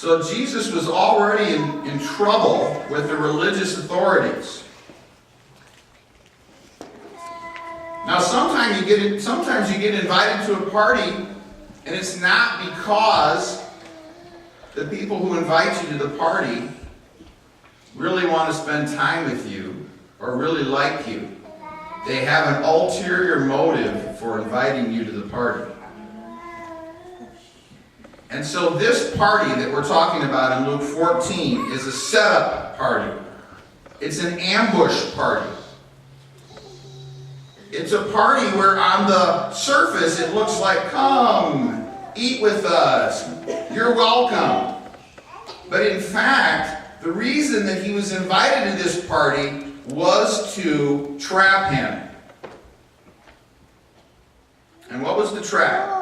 So Jesus was already in trouble with the religious authorities. Now sometimes you get invited to a party, and it's not because the people who invite you to the party really want to spend time with you or really like you. They have an ulterior motive for inviting you to the party. And so this party that we're talking about in Luke 14 is a setup party. It's an ambush party. It's a party where on the surface it looks like, come, eat with us, you're welcome. But in fact, the reason that he was invited to this party was to trap him. And what was the trap?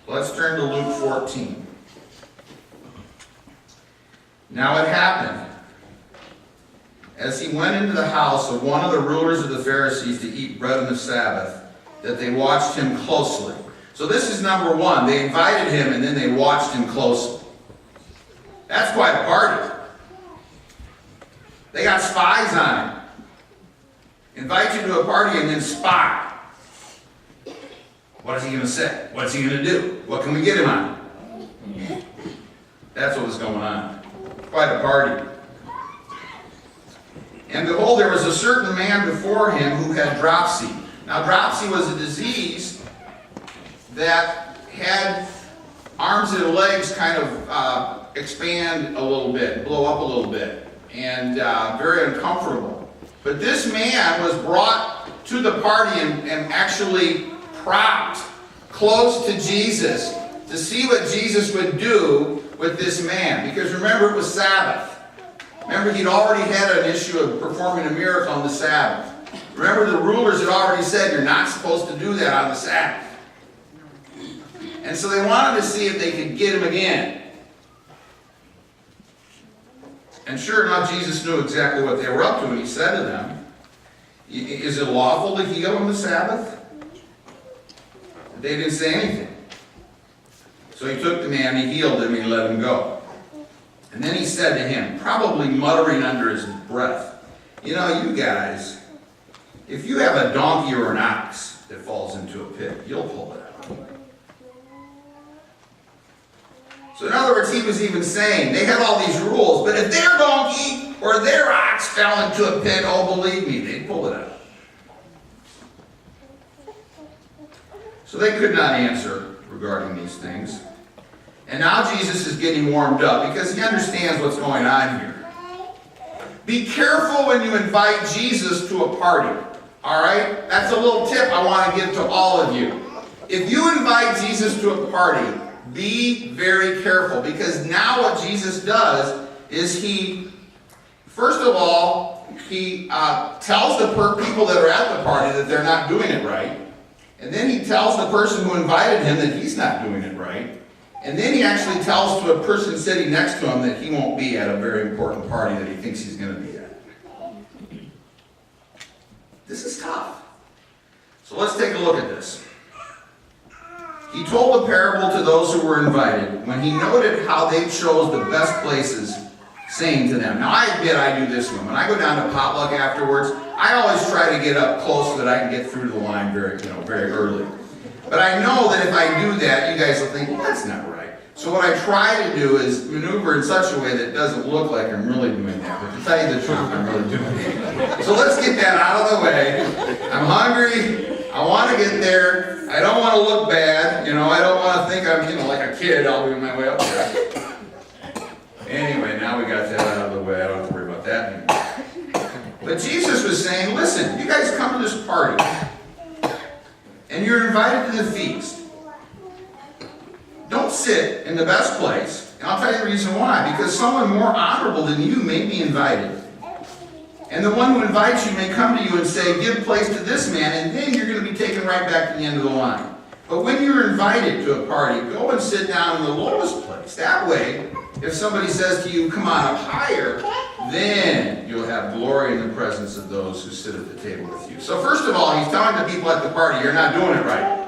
Let's turn to Luke 14. Now it happened, as he went into the house of one of the rulers of the Pharisees to eat bread on the Sabbath, that they watched him closely. So this is number one. They invited him and then they watched him closely. That's quite a party. They got spies on him. Invite you to a party and then spy. What is he going to say? What's he going to do? What can we get him on? That's what was going on. Quite a party. And behold, there was a certain man before him who had dropsy. Now, dropsy was a disease that had arms and legs kind of expand a little bit, blow up a little bit, and very uncomfortable. But this man was brought to the party and actually propped close to Jesus to see what Jesus would do with this man. Because remember, it was Sabbath. Remember, he'd already had an issue of performing a miracle on the Sabbath. Remember, the rulers had already said you're not supposed to do that on the Sabbath. And so they wanted to see if they could get him again. And sure enough, Jesus knew exactly what they were up to, and he said to them, is it lawful to heal on the Sabbath? They didn't say anything. So he took the man, he healed him, and he let him go. And then he said to him, probably muttering under his breath, you know, you guys, if you have a donkey or an ox that falls into a pit, you'll pull it out. So in other words, he was even saying, they had all these rules, but if their donkey or their ox fell into a pit, oh, believe me, they'd pull it out. So they could not answer regarding these things. And now Jesus is getting warmed up because he understands what's going on here. Be careful when you invite Jesus to a party. All right? That's a little tip I want to give to all of you. If you invite Jesus to a party, be very careful, because now what Jesus does is he, first of all, he tells the people that are at the party that they're not doing it right. And then he tells the person who invited him that he's not doing it right. And then he actually tells to a person sitting next to him that he won't be at a very important party that he thinks he's going to be at. This is tough. So let's take a look at this. He told a parable to those who were invited when he noted how they chose the best places, saying to them. Now I admit I do this one. When I go down to potluck afterwards, I always try to get up close so that I can get through the line very early. But I know that if I do that, you guys will think, well, that's not right. So what I try to do is maneuver in such a way that it doesn't look like I'm really doing that. But to tell you the truth, I'm really doing it. So let's get that out of the way. I'm hungry. I want to get there. I don't want to look bad. I don't want to think I'm, like a kid. I'll be my way up there. Anyway, now we got that out of the way. I don't have to worry about that anymore. But Jesus was saying, listen, you guys come to this party, and you're invited to the feast. Don't sit in the best place. And I'll tell you the reason why. Because someone more honorable than you may be invited. And the one who invites you may come to you and say, give place to this man, and then you're going to be taken right back to the end of the line. But when you're invited to a party, go and sit down in the lowest place. That way, if somebody says to you, come on up higher, then you'll have glory in the presence of those who sit at the table with you. So first of all, he's telling the people at the party, you're not doing it right.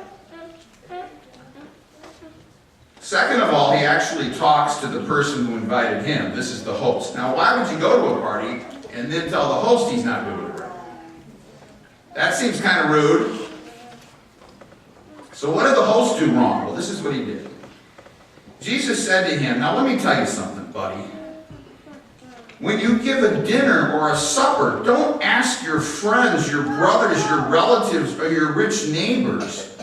Second of all, he actually talks to the person who invited him. This is the host. Now, why would you go to a party and then tell the host he's not doing it right? That seems kind of rude. So what did the host do wrong? Well, this is what he did. Jesus said to him, now let me tell you something, buddy. When you give a dinner or a supper, don't ask your friends, your brothers, your relatives, or your rich neighbors,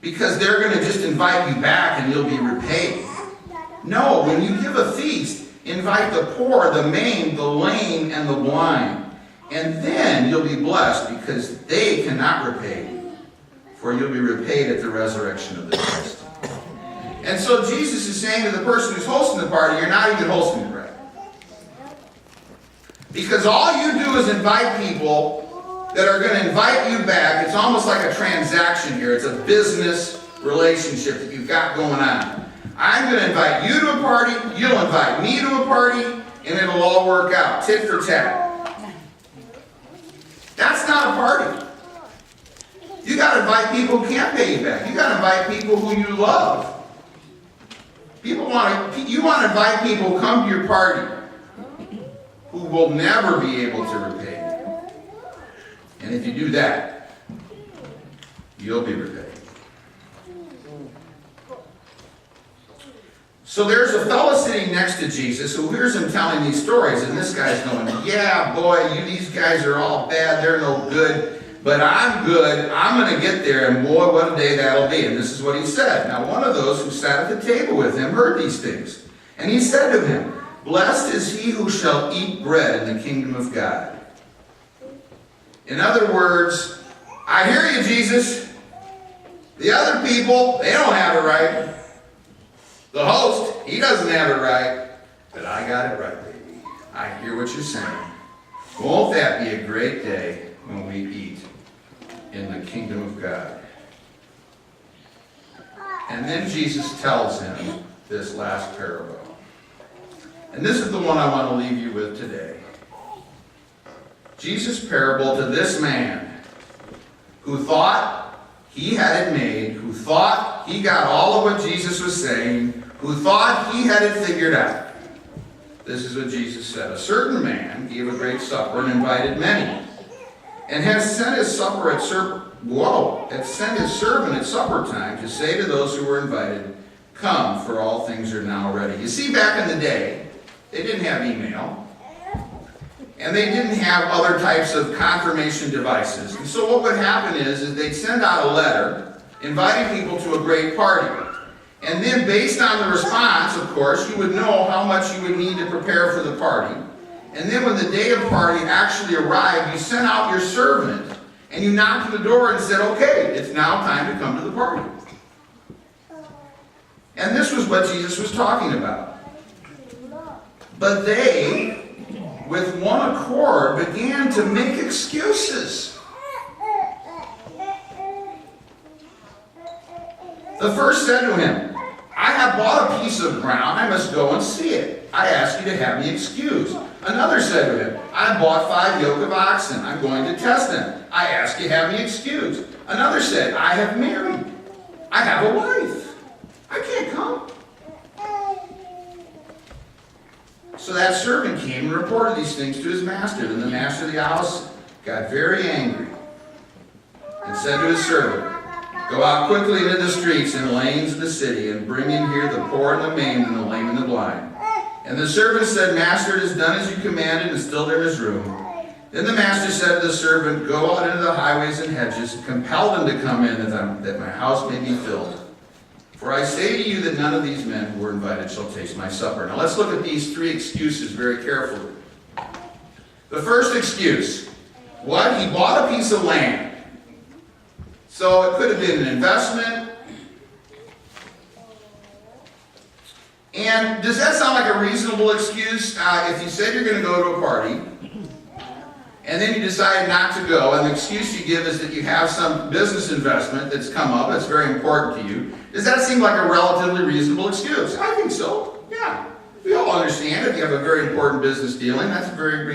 because they're going to just invite you back and you'll be repaid. No, when you give a feast, invite the poor, the maimed, the lame, and the blind. And then you'll be blessed, because they cannot repay you, for you'll be repaid at the resurrection of the just. And so Jesus is saying to the person who's hosting the party, you're not even hosting it right. Because all you do is invite people that are going to invite you back. It's almost like a transaction here. It's a business relationship that you've got going on. I'm going to invite you to a party, you'll invite me to a party, and it'll all work out. Tit for tat. That's not a party. You got to invite people who can't pay you back. You got to invite people who you love. You want to invite people who come to your party who will never be able to repay you. And if you do that, you'll be repaid. So there's a fellow sitting next to Jesus who hears him telling these stories, and this guy's going, yeah, boy, these guys are all bad, they're no good. But I'm good, I'm going to get there, and boy, what a day that'll be. And this is what he said. Now, one of those who sat at the table with him heard these things. And he said to him, blessed is he who shall eat bread in the kingdom of God. In other words, I hear you, Jesus. The other people, they don't have it right. The host, he doesn't have it right. But I got it right, baby. I hear what you're saying. Won't that be a great day when we eat in the kingdom of God? And then Jesus tells him this last parable. And this is the one I want to leave you with today. Jesus' parable to this man who thought he had it made, who thought he got all of what Jesus was saying, who thought he had it figured out. This is what Jesus said. A certain man gave a great supper and invited many, and has sent his servant at supper time to say to those who were invited, come, for all things are now ready. You see, back in the day, they didn't have email, and they didn't have other types of confirmation devices. And so what would happen is they'd send out a letter inviting people to a great party. And then based on the response, of course, you would know how much you would need to prepare for the party. And then when the day of party actually arrived, you sent out your servant and you knocked on the door and said, okay, it's now time to come to the party. And this was what Jesus was talking about. But they, with one accord, began to make excuses. The first said to him, I have bought a piece of ground, I must go and see it. I ask you to have me excused. Another said to him, I bought 5 yoke of oxen, I'm going to test them. I ask you to have me excused. Another said, I have married, I have a wife, I can't come. So that servant came and reported these things to his master. Then the master of the house got very angry and said to his servant, go out quickly into the streets and lanes of the city, and bring in here the poor and the maimed and the lame and the blind. And the servant said, Master, it is done as you commanded, and still there is room. Then the master said to the servant, go out into the highways and hedges, and compel them to come in, that my house may be filled. For I say to you that none of these men who were invited shall taste my supper. Now let's look at these 3 excuses very carefully. The first excuse, what? He bought a piece of land. So it could have been an investment. And does that sound like a reasonable excuse? If you said you're going to go to a party, and then you decide not to go, and the excuse you give is that you have some business investment that's come up that's very important to you, does that seem like a relatively reasonable excuse? I think so, yeah. We all understand if you have a very important business dealing, that's a very